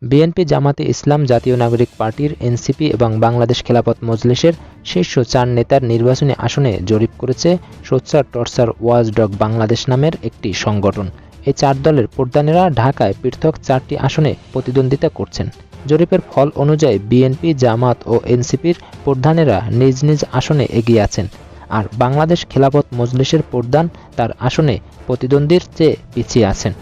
BNP, জামাতে ইসলাম, জাতীয় নাগরিক পার্টির, এনসিপি এবং বাংলাদেশ খেলাফত মজলিসের শীর্ষ 4 নেতার নির্বাচনী আসনে জরিপ করেছে সোচ্চার টর্চার ওয়াচডগ বাংলাদেশ নামের একটি সংগঠন। এই 4 দলের প্রধানেরা ঢাকায় পৃথক 4টি আসনে প্রতিদ্বন্দ্বিতা করছেন। জরিপের ফল অনুযায়ী বিএনপি, জামাত ও এনসিপির প্রধানেরা নিজ নিজ আসনে এগিয়ে আছেন, আর বাংলাদেশ খেলাফত মজলিসের প্রধান তার আসনে প্রতিদ্বন্দ্বীর চেয়ে পিছিয়ে আছেন।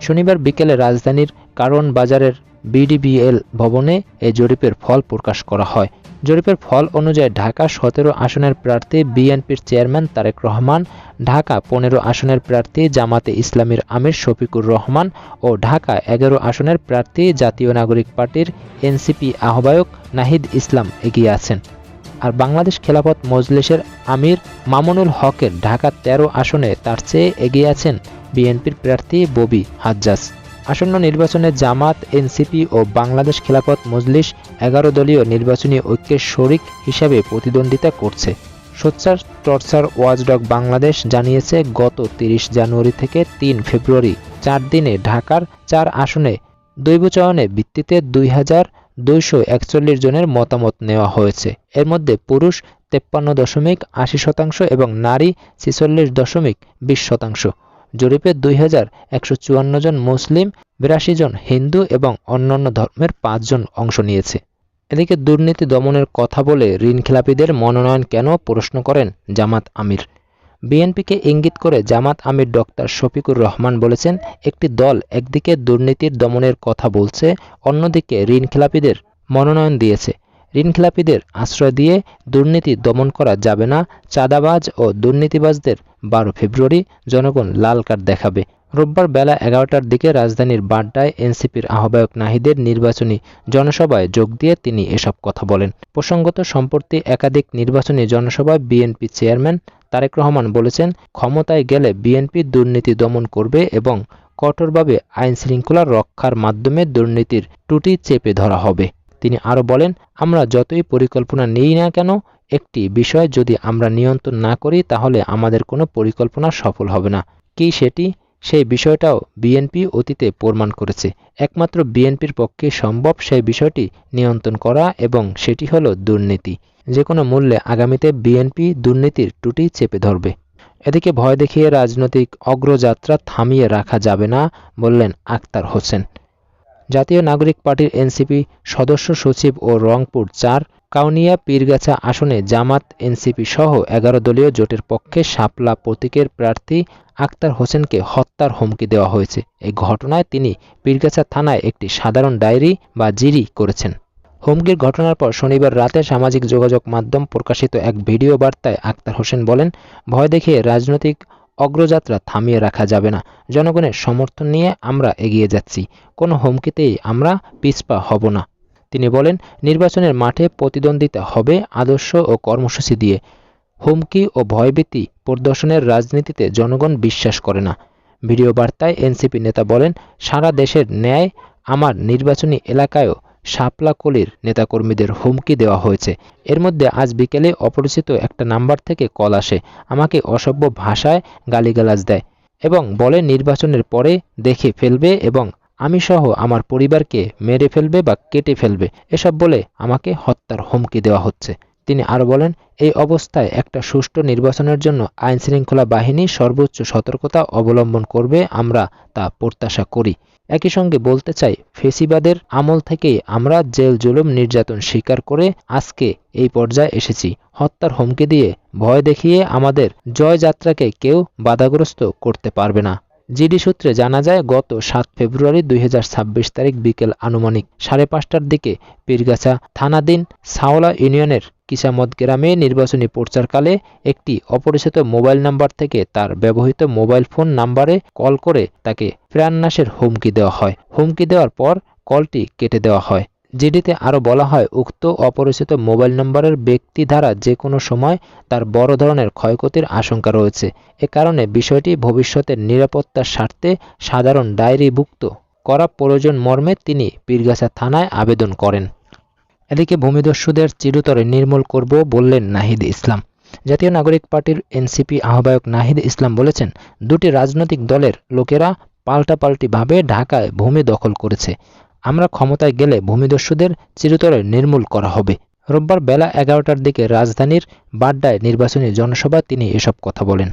শনিবার বিকেলে রাজধানীর কারণ বাজারের বিডিবিএল ভবনে এই জরিপের ফল প্রকাশ করা হয়। জরিপের ফল অনুযায়ী ঢাকা 17 আসনের প্রার্থী বিএনপির চেয়ারম্যান তারেক রহমান, ঢাকা 15 আসনের প্রার্থী জামাতে ইসলামীর আমির শফিকুর রহমান ও ঢাকা 11 আসনের প্রার্থী জাতীয় নাগরিক পার্টির এনসিপি আহ্বায়ক নাহিদ ইসলাম এগিয়ে আছেন। আর বাংলাদেশ খেলাফত মজলিসের আমির মামুনুল হকের ঢাকা 13 আসনে তার চেয়ে এগিয়ে আছেন বিএনপির প্রার্থী ববি হাজ্জাজ। আসন্ন নির্বাচনে জামাত, এনসিপি ও বাংলাদেশ খেলাফত মজলিস 11 দলীয় নির্বাচনী ঐক্যের শরিক হিসাবে প্রতিদ্বন্দ্বিতা করছে। সোচ্চার টর্চার ওয়াচডগ বাংলাদেশ জানিয়েছে, গত 30 জানুয়ারি থেকে 3 ফেব্রুয়ারি 4 দিনে ঢাকার 4 আসনে দৈব চয়নের ভিত্তিতে 2241 জনের মতামত নেওয়া হয়েছে। এর মধ্যে পুরুষ 53.80% এবং নারী 46.20%। জরিপে 2154 জন মুসলিম, 82 জন হিন্দু এবং অন্যান্য ধর্মের 5 জন অংশ নিয়েছে। এদিকে দুর্নীতি দমনের কথা বলে ঋণখেলাপিদের মনোনয়ন কেন প্রশ্ন করেন জামাত আমির। বিএনপিকে ইঙ্গিত করে জামাত আমির ডক্টর শফিকুর রহমান বলেছেন, একটি দল একদিকে দুর্নীতির দমনের কথা বলছে, অন্যদিকে ঋণখেলাপিদের মনোনয়ন দিয়েছে। ঋণখেলাপিদের আশ্রয় দিয়ে দুর্নীতি দমন করা যাবে না। চাঁদাবাজ ও দুর্নীতিবাজদের 12 ফেব্রুয়ারি জনগণ লাল কার্ড দেখাবে। রোববার বেলা 11টার দিকে রাজধানীর বাড্ডায় এনসিপির আহ্বায়ক নাহিদের নির্বাচনী জনসভায় যোগ দিয়ে তিনি এসব কথা বলেন। প্রসঙ্গত, সম্প্রতি একাধিক নির্বাচনী জনসভায় বিএনপি চেয়ারম্যান তারেক রহমান বলেছেন, ক্ষমতায় গেলে বিএনপি দুর্নীতি দমন করবে এবং কঠোরভাবে আইনশৃঙ্খলা রক্ষার মাধ্যমে দুর্নীতির ত্রুটি চেপে ধরা হবে। তিনি আরও বলেন, আমরা যতই পরিকল্পনা নিই না কেন, একটি বিষয় যদি আমরা নিয়ন্ত্রণ না করি তাহলে আমাদের কোনো পরিকল্পনা সফল হবে না। কি সেটি? সেই বিষয়টাও বিএনপি অতীতে প্রমাণ করেছে। একমাত্র বিএনপির পক্ষে সম্ভব সেই বিষয়টি নিয়ন্ত্রণ করা, এবং সেটি হলো দুর্নীতি। যে কোনো মূল্যে আগামীতে বিএনপি দুর্নীতির ত্রুটি চেপে ধরবে। এদিকে ভয় দেখিয়ে রাজনৈতিক অগ্রযাত্রা থামিয়ে রাখা যাবে না বললেন আখতার হোসেন। জাতীয় নাগরিক পার্টির এনসিপি সদস্য সচিব ও রংপুর 4 কাউনিয়া পীরগাছা আসনে জামাত, এনসিপি সহ 11 দলীয় জোটের পক্ষে শাপলা প্রতীকের প্রার্থী আখতার হোসেনকে হত্যার হুমকি দেওয়া হয়েছে। এই ঘটনায় তিনি পীরগাছা থানায় একটি সাধারণ ডায়েরি বা জিডি করেছেন। হুমকির ঘটনার পর শনিবার রাতে সামাজিক যোগাযোগ মাধ্যম প্রকাশিত এক ভিডিও বার্তায় আখতার হোসেন বলেন, ভয় দেখিয়ে রাজনৈতিক অগ্রযাত্রা থামিয়ে রাখা যাবে না। জনগণের সমর্থন নিয়ে আমরা এগিয়ে যাচ্ছি। কোনো হুমকিতেই আমরা পিছপা হব না। তিনি বলেন, নির্বাচনের মাঠে প্রতিদ্বন্দ্বিতা হবে আদর্শ ও কর্মসূচি দিয়ে। হুমকি ও ভয়ভীতি প্রদর্শনের রাজনীতিতে জনগণ বিশ্বাস করে না। ভিডিও বার্তায় এনসিপি নেতা বলেন, সারা দেশের ন্যায় আমার নির্বাচনী এলাকায়ও শাপলাকলির নেতাকর্মীদের হুমকি দেওয়া হয়েছে। এর মধ্যে আজ বিকেলে অপরিচিত একটা নাম্বার থেকে কল আসে, আমাকে অসভ্য ভাষায় গালিগালাজ দেয় এবং বলে নির্বাচনের পরে দেখে ফেলবে এবং আমি সহ আমার পরিবারকে মেরে ফেলবে বা কেটে ফেলবে, এসব বলে আমাকে হত্যার হুমকি দেওয়া হচ্ছে। তিনি আরও বলেন, এই অবস্থায় একটা সুষ্ঠু নির্বাচনের জন্য আইনশৃঙ্খলা বাহিনী সর্বোচ্চ সতর্কতা অবলম্বন করবে, আমরা তা প্রত্যাশা করি। একই সঙ্গে বলতে চাই, ফেসিবাদের আমল থেকেই আমরা জেল জুলুম নির্যাতন স্বীকার করে আজকে এই পর্যায়ে এসেছি। হত্যার হুমকি দিয়ে ভয় দেখিয়ে আমাদের জয়যাত্রাকে কেউ বাধাগ্রস্ত করতে পারবে না। জিডি সূত্রে জানা যায়, গত 7 ফেব্রুয়ারি 2026 তারিখ বিকেল আনুমানিক 5:30টার দিকে পীরগাছা থানাধীন সাওলা ইউনিয়নের কিসামত গ্রামে নির্বাচনী প্রচারকালে একটি অপরিচিত মোবাইল নাম্বার থেকে তার ব্যবহৃত মোবাইল ফোন নাম্বারে কল করে তাকে প্রাণনাশের হুমকি দেওয়া হয়। হুমকি দেওয়ার পর কলটি কেটে দেওয়া হয়। জিডিতে আরও বলা হয়, উক্ত অপরিচিত মোবাইল নম্বরের ব্যক্তি দ্বারা যে কোনো সময় তার বড় ধরনের ক্ষয়ক্ষতির আশঙ্কা রয়েছে। এ কারণে বিষয়টি ভবিষ্যতের নিরাপত্তার স্বার্থে সাধারণ ডায়েরিভুক্ত করা প্রয়োজন মর্মে তিনি পীরগাছা থানায় আবেদন করেন। এদিকে ভূমিদস্যুদের চিরতরে নির্মূল করব বললেন নাহিদ ইসলাম। জাতীয় নাগরিক পার্টির এনসিপি আহ্বায়ক নাহিদ ইসলাম বলেছেন, দুটি রাজনৈতিক দলের লোকেরা পাল্টাপাল্টিভাবে ঢাকায় ভূমি দখল করেছে। আমরা ক্ষমতায় গেলে ভূমিদস্যুদের চিরতরে নির্মূল করা হবে। রোববার বেলা 11টার দিকে রাজধানীর বাড্ডায় নির্বাচনী জনসভায় তিনি এসব কথা বলেন।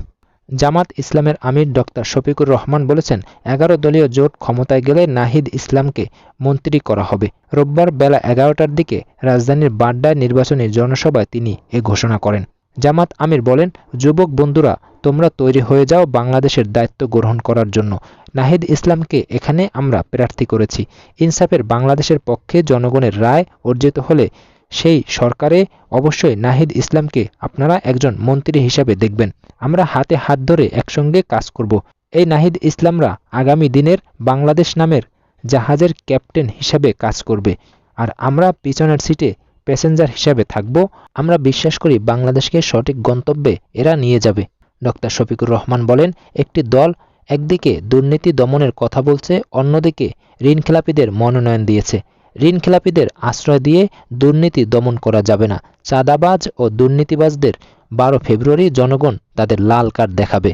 জামাত ইসলামের আমির ডক্টর শফিকুর রহমান বলেছেন, 11 দলীয় জোট ক্ষমতায় গেলে নাহিদ ইসলামকে মন্ত্রী করা হবে। রোববার বেলা 11টার দিকে রাজধানীর বাড্ডায় নির্বাচনী জনসভায় তিনি এ ঘোষণা করেন। জামাত আমির বলেন, যুবক বন্ধুরা, তোমরা তৈরি হয়ে যাও বাংলাদেশের দায়িত্ব গ্রহণ করার জন্য। নাহিদ ইসলামকে এখানে আমরা প্রার্থী করেছি। ইনসাফের বাংলাদেশের পক্ষে জনগণের রায় অর্জিত হলে সেই সরকারে অবশ্যই নাহিদ ইসলামকে আপনারা একজন মন্ত্রী হিসাবে দেখবেন। আমরা হাতে হাত ধরে একসঙ্গে কাজ করব। এই নাহিদ ইসলামরা আগামী দিনের বাংলাদেশ নামের জাহাজের ক্যাপ্টেন হিসাবে কাজ করবে, আর আমরা পিছনের সিটে প্যাসেঞ্জার হিসাবে থাকব। আমরা বিশ্বাস করি বাংলাদেশকে সঠিক গন্তব্যে এরা নিয়ে যাবে। ডক্টর শফিকুর রহমান বলেন, একটি দল একদিকে দুর্নীতি দমনের কথা বলছে, অন্যদিকে ঋণখেলাপিদের মনোনয়ন দিয়েছে। ঋণখেলাপিদের আশ্রয় দিয়ে দুর্নীতি দমন করা যাবে না। চাঁদাবাজ ও দুর্নীতিবাজদের 12 ফেব্রুয়ারি জনগণ তাদের লাল কার্ড দেখাবে।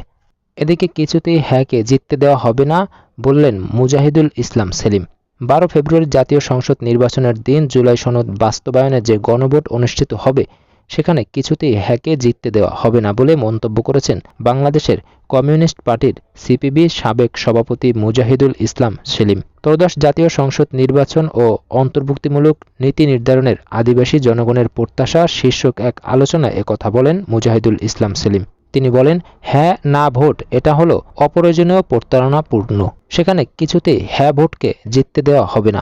এদিকে কিছুতেই হ্যাঁকে জিততে দেওয়া হবে না বললেন মুজাহিদুল ইসলাম সেলিম। 12 ফেব্রুয়ারি জাতীয় সংসদ নির্বাচনের দিন জুলাই সনদ বাস্তবায়নে যে গণভোট অনুষ্ঠিত হবে সেখানে কিছুতেই হ্যাঁকে জিততে দেওয়া হবে না বলে মন্তব্য করেছেন বাংলাদেশের কমিউনিস্ট পার্টির সিপিবি সাবেক সভাপতি মুজাহিদুল ইসলাম সেলিম। ত্রয়োদশ জাতীয় সংসদ নির্বাচন ও অন্তর্ভুক্তিমূলক নীতি নির্ধারণের আদিবাসী জনগণের প্রত্যাশা শীর্ষক এক আলোচনায় একথা বলেন মুজাহিদুল ইসলাম সেলিম। তিনি বলেন, হ্যাঁ না ভোট এটা হলো অপ্রয়োজনীয় প্রতারণাপূর্ণ। সেখানে কিছুতেই হ্যাঁ ভোটকে জিততে দেওয়া হবে না।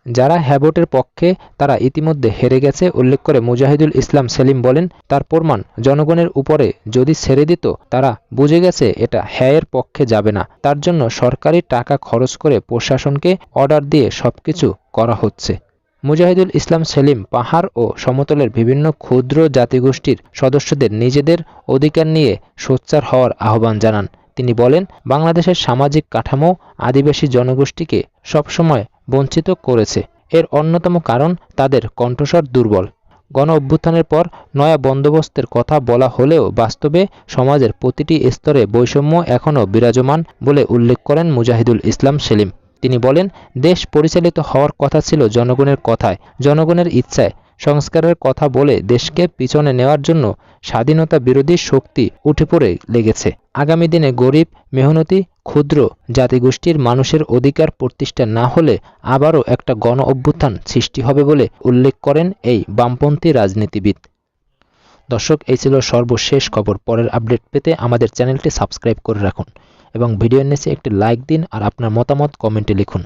যারা হ্যাঁ ভোটের পক্ষে তারা ইতিমধ্যে হেরে গেছে উল্লেখ করে মুজাহিদুল ইসলাম সেলিম বলেন, তার প্রমাণ জনগণের উপরে যদি ছেড়ে দিত তারা বুঝে গেছে এটা হ্যাঁয়ের পক্ষে যাবে না। তার জন্য সরকারি টাকা খরচ করে প্রশাসনকে অর্ডার দিয়ে সবকিছু করা হচ্ছে। মুজাহিদুল ইসলাম সেলিম পাহাড় ও সমতলের বিভিন্ন ক্ষুদ্র জাতিগোষ্ঠীর সদস্যদের নিজেদের অধিকার নিয়ে সোচ্চার হওয়ার আহ্বান জানান। তিনি বলেন, বাংলাদেশের সামাজিক কাঠামো আদিবাসী জনগোষ্ঠীকে সবসময় বঞ্চিত করেছে। এর অন্যতম কারণ তাদের কণ্ঠস্বর দুর্বল। গণ অভ্যুত্থানের পর নয়া বন্দোবস্তের কথা বলা হলেও বাস্তবে সমাজের প্রতিটি স্তরে বৈষম্য এখনও বিরাজমান বলে উল্লেখ করেন মুজাহিদুল ইসলাম সেলিম। তিনি বলেন, দেশ পরিচালিত হওয়ার কথা ছিল জনগণের কথায়, জনগণের ইচ্ছায়। সংস্কারের কথা বলে দেশকে পিছনে নেওয়ার জন্য স্বাধীনতা বিরোধী শক্তি উঠে পড়ে লেগেছে। আগামী দিনে গরিব, মেহনতি, ক্ষুদ্র জাতিগোষ্ঠীর মানুষের অধিকার প্রতিষ্ঠা না হলে আবারও একটা গণ অভ্যুত্থান সৃষ্টি হবে বলে উল্লেখ করেন এই বামপন্থী রাজনীতিবিদ। দর্শক, এই ছিল সর্বশেষ খবর। পরের আপডেট পেতে আমাদের চ্যানেলটি সাবস্ক্রাইব করে রাখুন এবং ভিডিওর নিচে একটি লাইক দিন আর আপনার মতামত কমেন্টে লিখুন।